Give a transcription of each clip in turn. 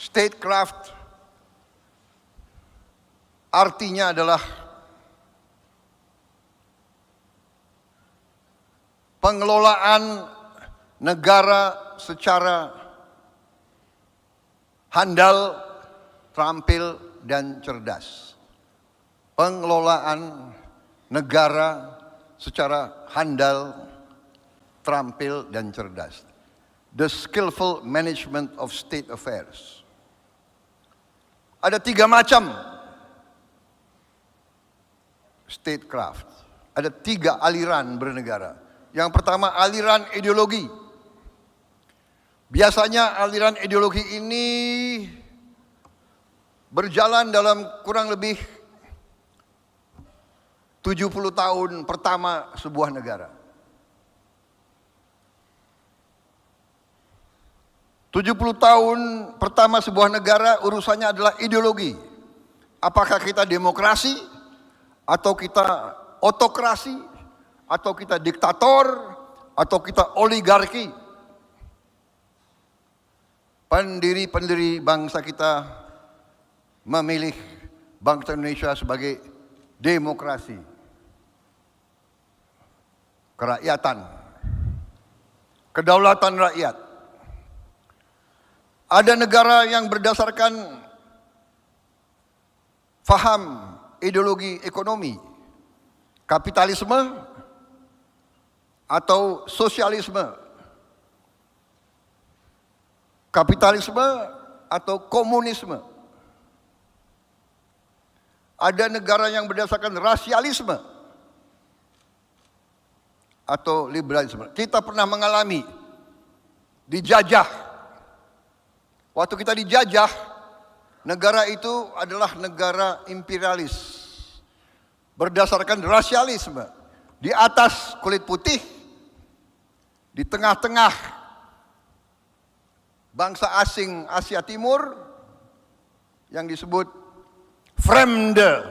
Statecraft artinya adalah pengelolaan negara secara handal, terampil, dan cerdas. Pengelolaan negara secara handal, terampil, dan cerdas. The skillful management of state affairs. Ada 3 macam statecraft. Ada 3 aliran bernegara. Yang pertama, aliran ideologi. Biasanya aliran ideologi ini berjalan dalam kurang lebih 70 tahun pertama sebuah negara. 70 tahun pertama sebuah negara urusannya adalah ideologi. Apakah kita demokrasi, atau kita otokrasi, atau kita diktator, atau kita oligarki. Pendiri-pendiri bangsa kita memilih bangsa Indonesia sebagai demokrasi, kerakyatan, kedaulatan rakyat. Ada negara yang berdasarkan faham ideologi ekonomi, kapitalisme atau sosialisme, kapitalisme atau komunisme. Ada negara yang berdasarkan rasialisme atau liberalisme. Kita pernah mengalami dijajah. Waktu kita dijajah, negara itu adalah negara imperialis berdasarkan rasialisme. Di atas kulit putih, di tengah-tengah bangsa asing Asia Timur yang disebut Fremde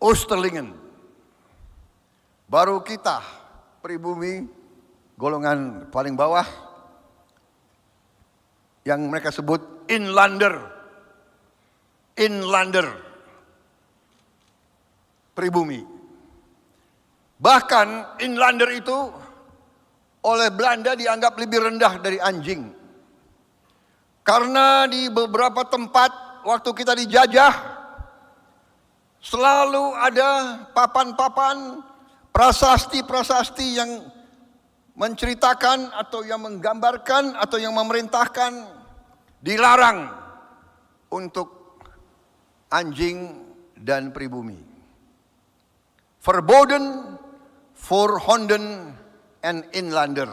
Oosterlingen. Baru kita pribumi golongan paling bawah yang mereka sebut inlander pribumi. Bahkan inlander itu oleh Belanda dianggap lebih rendah dari anjing. Karena di beberapa tempat waktu kita dijajah selalu ada papan-papan prasasti-prasasti yang menceritakan atau yang menggambarkan atau yang memerintahkan dilarang untuk anjing dan pribumi. Verboden, voorhonden, and inlander.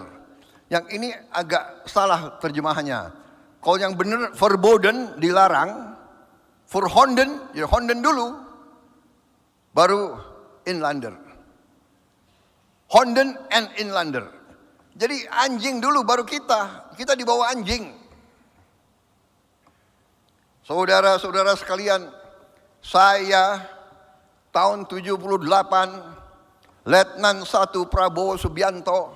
Yang ini agak salah terjemahannya. Kalau yang benar verboden, dilarang. Voorhonden, ya honden dulu, baru inlander. Honden and inlander. Jadi anjing dulu baru kita di bawah anjing. Saudara-saudara sekalian, saya tahun 78, Letnan 1 Prabowo Subianto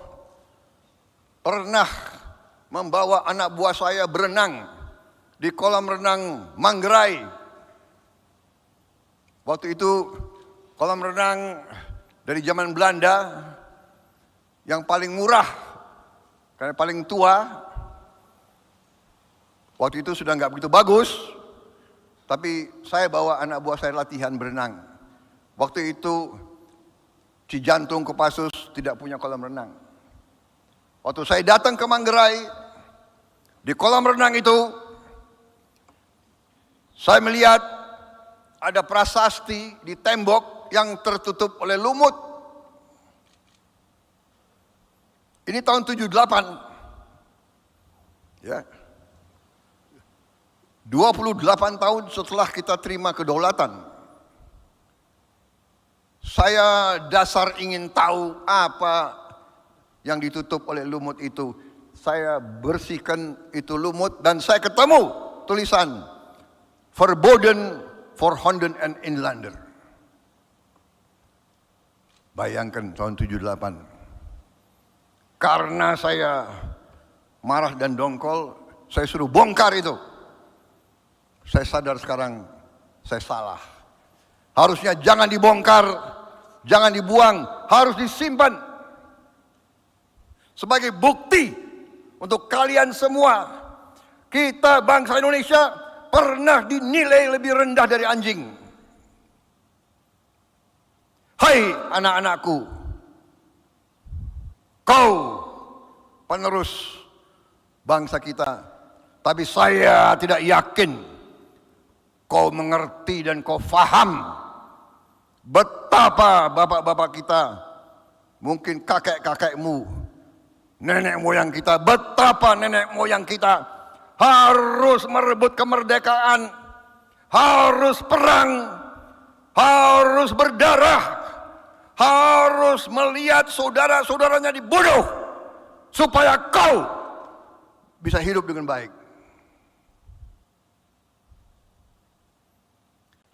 pernah membawa anak buah saya berenang di kolam renang Manggarai. Waktu itu kolam renang dari zaman Belanda yang paling murah karena paling tua. Waktu itu sudah nggak begitu bagus, tapi saya bawa anak buah saya latihan berenang. Waktu itu Cijantung Kopassus tidak punya kolam renang. Waktu saya datang ke Manggarai, di kolam renang itu saya melihat ada prasasti di tembok yang tertutup oleh lumut. Ini tahun 78. Ya. 28 tahun setelah kita terima kedaulatan. Saya dasar ingin tahu apa yang ditutup oleh lumut itu. Saya bersihkan itu lumut dan saya ketemu tulisan Verboden, voorhonden, and inlander. Bayangkan tahun 78. Karena saya marah dan dongkol, saya suruh bongkar itu. Saya sadar sekarang saya salah. Harusnya jangan dibongkar, jangan dibuang, harus disimpan sebagai bukti untuk kalian semua. Kita bangsa Indonesia pernah dinilai lebih rendah dari anjing. Hai anak-anakku, kau penerus bangsa kita, tapi saya tidak yakin kau mengerti dan kau faham betapa bapak-bapak kita, mungkin kakek-kakekmu, nenek moyang kita, betapa nenek moyang kita harus merebut kemerdekaan, harus perang, harus berdarah, harus melihat saudara-saudaranya dibunuh supaya kau bisa hidup dengan baik.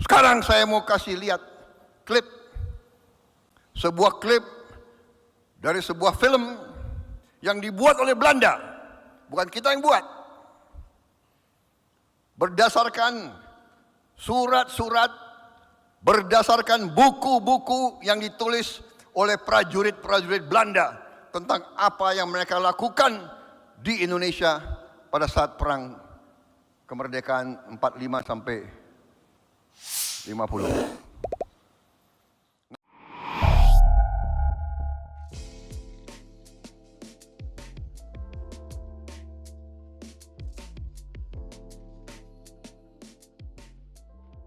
Sekarang saya mau kasih lihat sebuah klip dari sebuah film yang dibuat oleh Belanda, bukan kita yang buat. Berdasarkan surat-surat, berdasarkan buku-buku yang ditulis oleh prajurit-prajurit Belanda tentang apa yang mereka lakukan di Indonesia pada saat perang kemerdekaan 45 sampai 50.